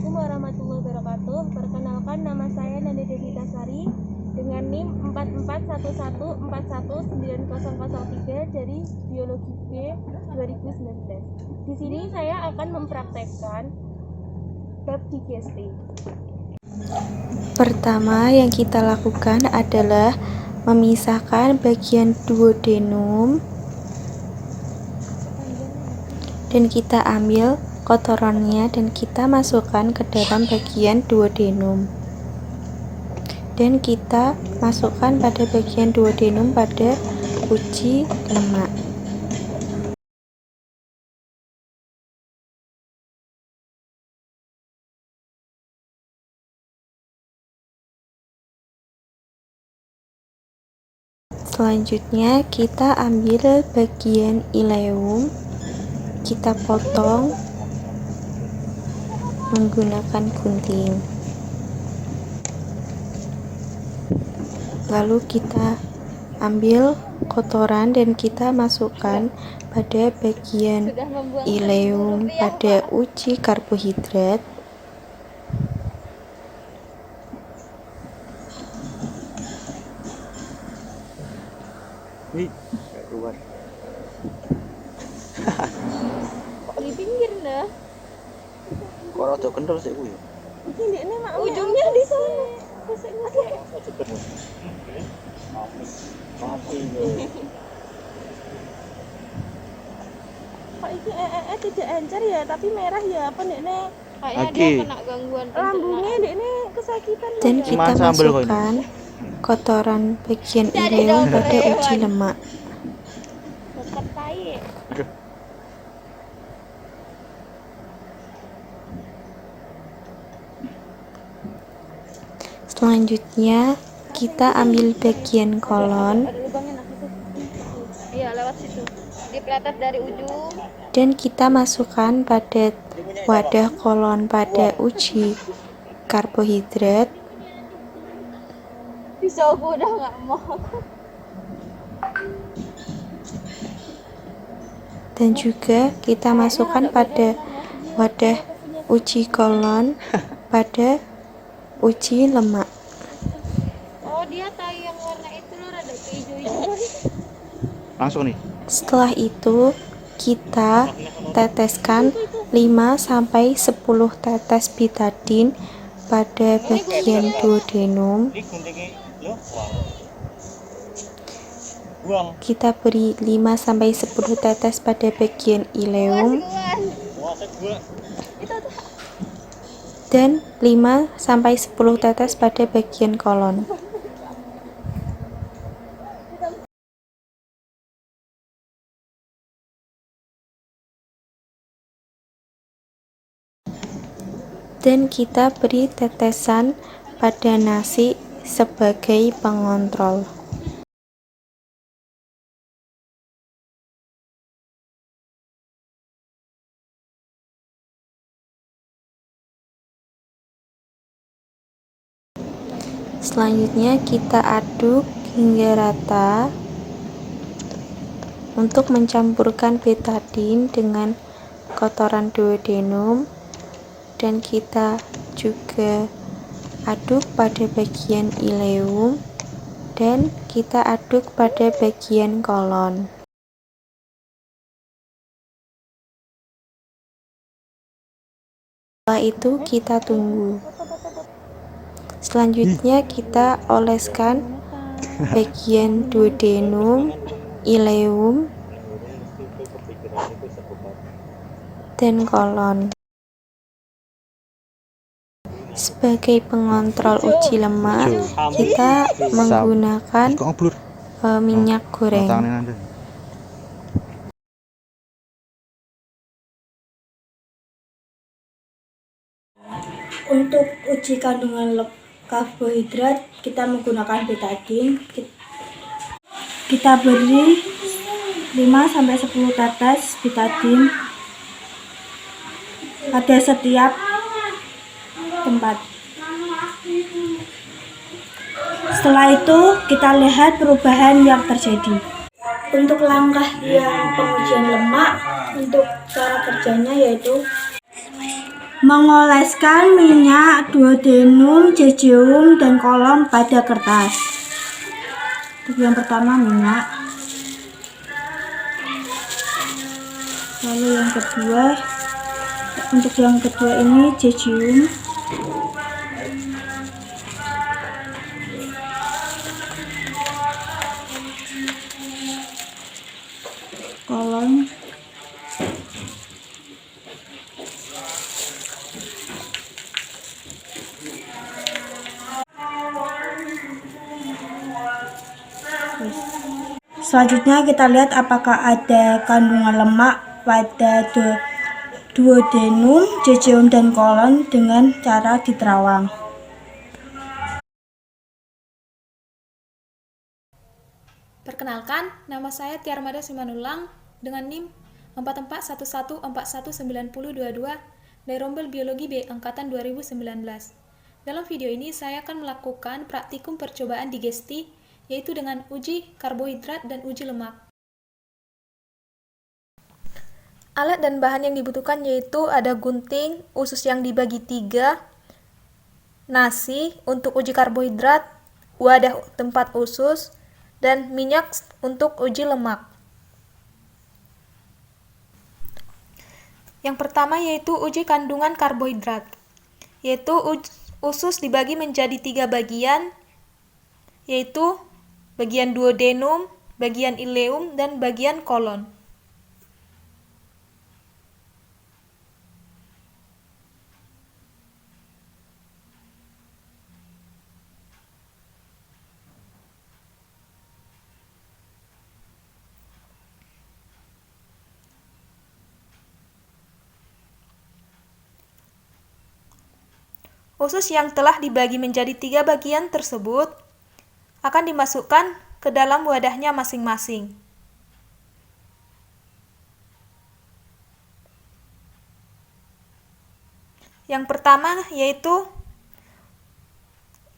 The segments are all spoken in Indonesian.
Assalamualaikum warahmatullahi wabarakatuh. Perkenalkan, nama saya Nanda Devita Sari dengan NIM 44114141903 dari Biologi B 2019. Di sini saya akan mempraktekkan bab digesti. Pertama yang kita lakukan adalah memisahkan bagian duodenum dan kita ambil kotorannya dan kita masukkan ke dalam bagian duodenum, dan kita masukkan pada bagian duodenum pada uji lemak. Selanjutnya kita ambil bagian ileum, kita potong menggunakan gunting. Lalu kita ambil kotoran dan kita masukkan pada bagian ileum pada uji karbohidrat. Keluar. Di pinggir dah. Kok rada kendor sik ku ya? Ini mak ujungnya di sana. Kok iki tidak encer ya, tapi merah ya apa Nekne? Kayaknya dia kena gangguan lambungnya, Nekne kesakitan. Dan kita masukkan kotoran bagian ileum pada uji lemak. Selanjutnya kita ambil bagian kolon dan kita masukkan pada wadah kolon pada uji karbohidrat. Dan juga kita masukkan pada wadah uji kolon pada uji lemak. Oh, dia tahu yang warna itu loh, rada hijau-hijau. Langsung nih. Setelah itu kita teteskan 5-10 tetes betadin pada bagian duodenum. Kita beri 5-10 tetes pada bagian ileum dan 5-10 tetes pada bagian kolon. Dan kita beri tetesan pada nasi sebagai pengontrol. Selanjutnya kita aduk hingga rata untuk mencampurkan betadin dengan kotoran duodenum, dan kita juga aduk pada bagian ileum dan kita aduk pada bagian kolon. Setelah itu kita tunggu. Selanjutnya kita oleskan bagian duodenum, ileum, dan kolon. Sebagai pengontrol uji lemak, kita menggunakan minyak goreng. Untuk uji kandungan karbohidrat kita menggunakan betadin. Kita beri 5-10 tetes betadin pada setiap tempat. Setelah itu kita lihat perubahan yang terjadi. Untuk langkah yang pengujian lemak, untuk cara kerjanya yaitu Mengoleskan minyak duodenum, cesium, dan kolon pada kertas. Untuk yang pertama minyak. Lalu yang kedua, untuk yang kedua ini cesium. Kolon. Selanjutnya kita lihat apakah ada kandungan lemak pada duodenum, cesium, dan kolon dengan cara diterawang. Perkenalkan, nama saya Tiarmada Simanulang dengan NIM 441141919022 dari Rombel Biologi B Angkatan 2019. Dalam video ini saya akan melakukan praktikum percobaan digesti, yaitu dengan uji karbohidrat dan uji lemak. Alat dan bahan yang dibutuhkan yaitu ada gunting, usus yang dibagi 3, nasi untuk uji karbohidrat, wadah tempat usus, dan minyak untuk uji lemak. Yang pertama yaitu uji kandungan karbohidrat, yaitu usus dibagi menjadi 3 bagian, yaitu bagian duodenum, bagian ileum, dan bagian kolon. Usus yang telah dibagi menjadi 3 bagian tersebut akan dimasukkan ke dalam wadahnya masing-masing. Yang pertama yaitu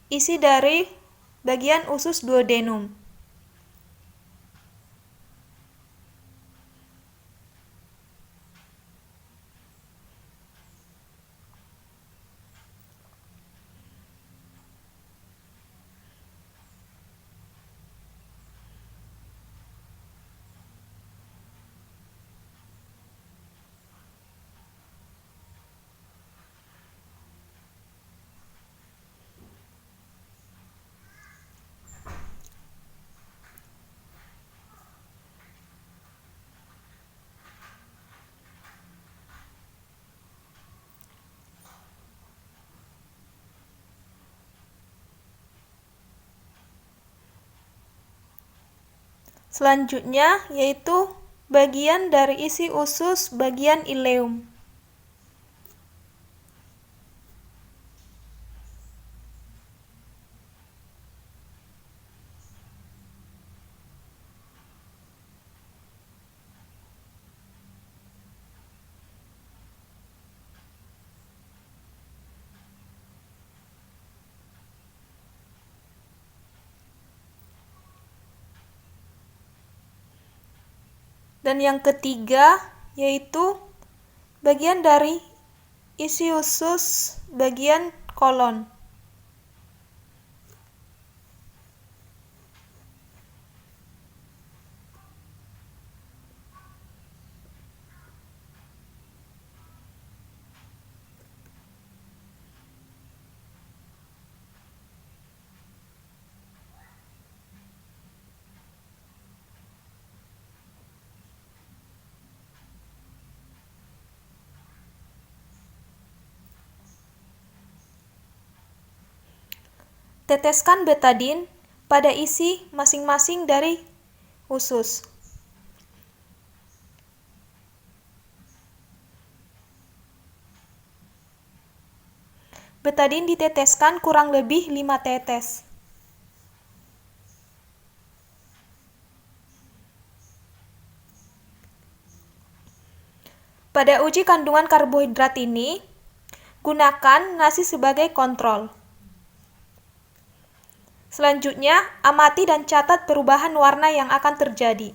isi dari bagian usus duodenum. Selanjutnya yaitu bagian dari isi usus bagian ileum. Dan yang ketiga yaitu bagian dari isi usus bagian kolon. Teteskan betadin pada isi masing-masing dari usus. Betadin diteteskan kurang lebih 5 tetes. Pada uji kandungan karbohidrat ini, gunakan nasi sebagai kontrol. Selanjutnya, amati dan catat perubahan warna yang akan terjadi.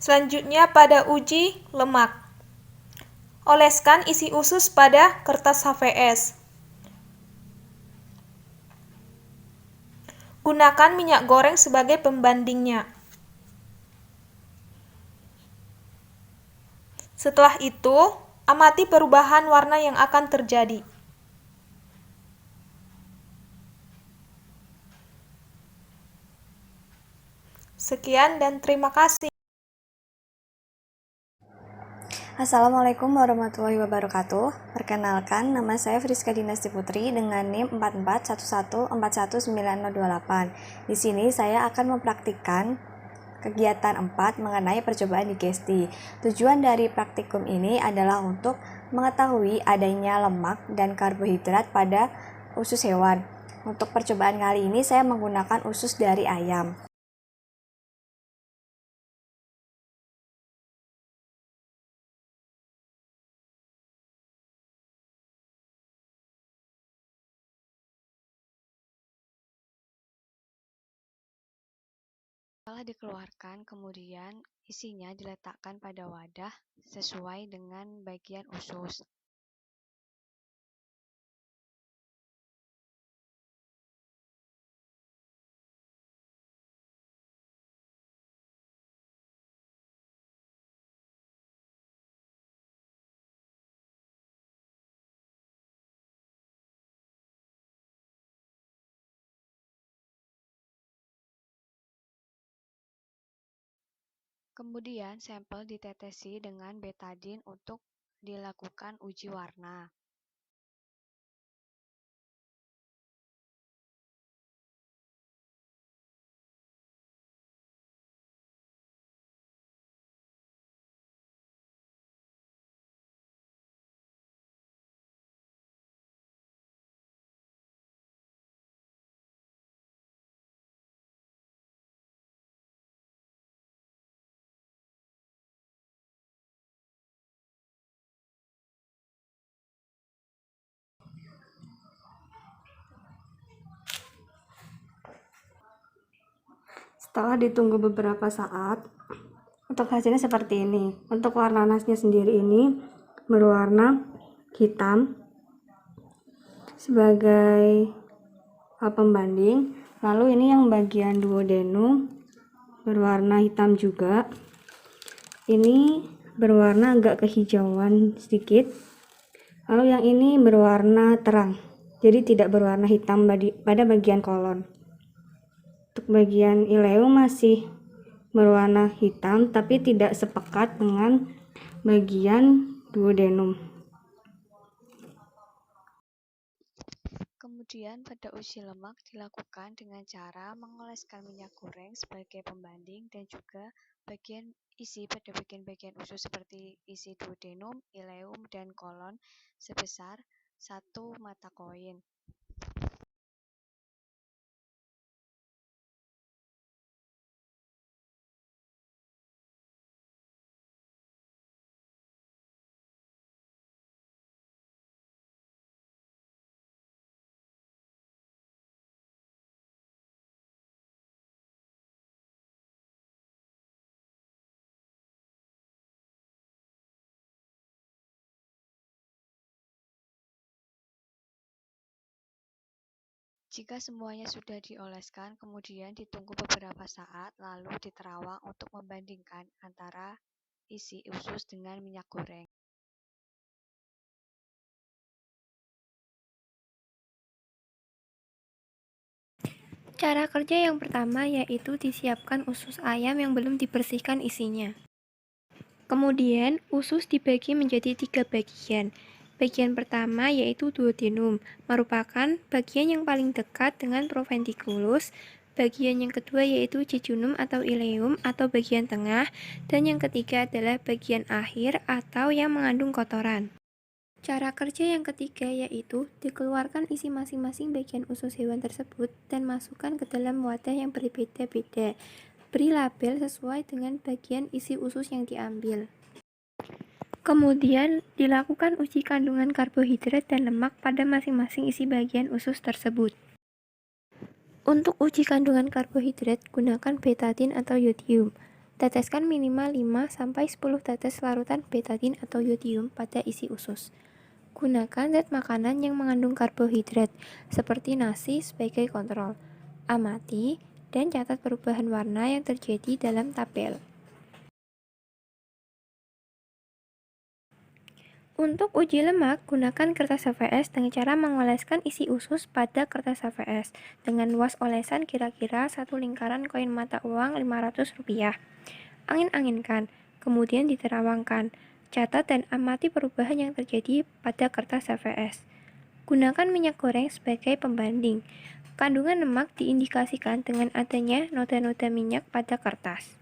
Selanjutnya pada uji lemak. Oleskan isi usus pada kertas HVS. Gunakan minyak goreng sebagai pembandingnya. Setelah itu, amati perubahan warna yang akan terjadi. Sekian dan terima kasih. Assalamualaikum warahmatullahi wabarakatuh. Perkenalkan, nama saya Friska Dinasti Putri dengan NIM 441141928. Di sini saya akan mempraktikkan kegiatan 4 mengenai percobaan digesti. Tujuan dari praktikum ini adalah untuk mengetahui adanya lemak dan karbohidrat pada usus hewan. Untuk percobaan kali ini saya menggunakan usus dari ayam. Setelah dikeluarkan, kemudian isinya diletakkan pada wadah sesuai dengan bagian usus. Kemudian sampel ditetesi dengan betadin untuk dilakukan uji warna. Setelah ditunggu beberapa saat, untuk hasilnya seperti ini. Untuk warna nasnya sendiri ini berwarna hitam sebagai pembanding. Lalu ini yang bagian duodenum berwarna hitam juga. Ini berwarna agak kehijauan sedikit. Lalu yang ini berwarna terang, jadi tidak berwarna hitam pada bagian kolon. Untuk bagian ileum masih berwarna hitam tapi tidak sepekat dengan bagian duodenum. Kemudian pada uji lemak dilakukan dengan cara mengoleskan minyak goreng sebagai pembanding dan juga bagian isi pada bagian-bagian usus seperti isi duodenum, ileum, dan kolon sebesar 1 mata koin. Jika semuanya sudah dioleskan, kemudian ditunggu beberapa saat, lalu diterawang untuk membandingkan antara isi usus dengan minyak goreng. Cara kerja yang pertama yaitu disiapkan usus ayam yang belum dibersihkan isinya. Kemudian, usus dibagi menjadi 3 bagian. Bagian pertama yaitu duodenum, merupakan bagian yang paling dekat dengan proventriculus. Bagian yang kedua yaitu jejunum atau ileum atau bagian tengah, dan yang ketiga adalah bagian akhir atau yang mengandung kotoran. Cara kerja yang ketiga yaitu dikeluarkan isi masing-masing bagian usus hewan tersebut dan masukkan ke dalam wadah yang berbeda-beda. Beri label sesuai dengan bagian isi usus yang diambil. Kemudian, dilakukan uji kandungan karbohidrat dan lemak pada masing-masing isi bagian usus tersebut. Untuk uji kandungan karbohidrat, gunakan betadin atau yodium. Teteskan minimal 5-10 tetes larutan betadin atau yodium pada isi usus. Gunakan zat makanan yang mengandung karbohidrat, seperti nasi sebagai kontrol. Amati dan catat perubahan warna yang terjadi dalam tabel. Untuk uji lemak, gunakan kertas HVS dengan cara mengoleskan isi usus pada kertas HVS dengan luas olesan kira-kira 1 lingkaran koin mata uang Rp500. Angin-anginkan, kemudian diterawangkan. Catat dan amati perubahan yang terjadi pada kertas HVS. Gunakan minyak goreng sebagai pembanding. Kandungan lemak diindikasikan dengan adanya noda-noda minyak pada kertas.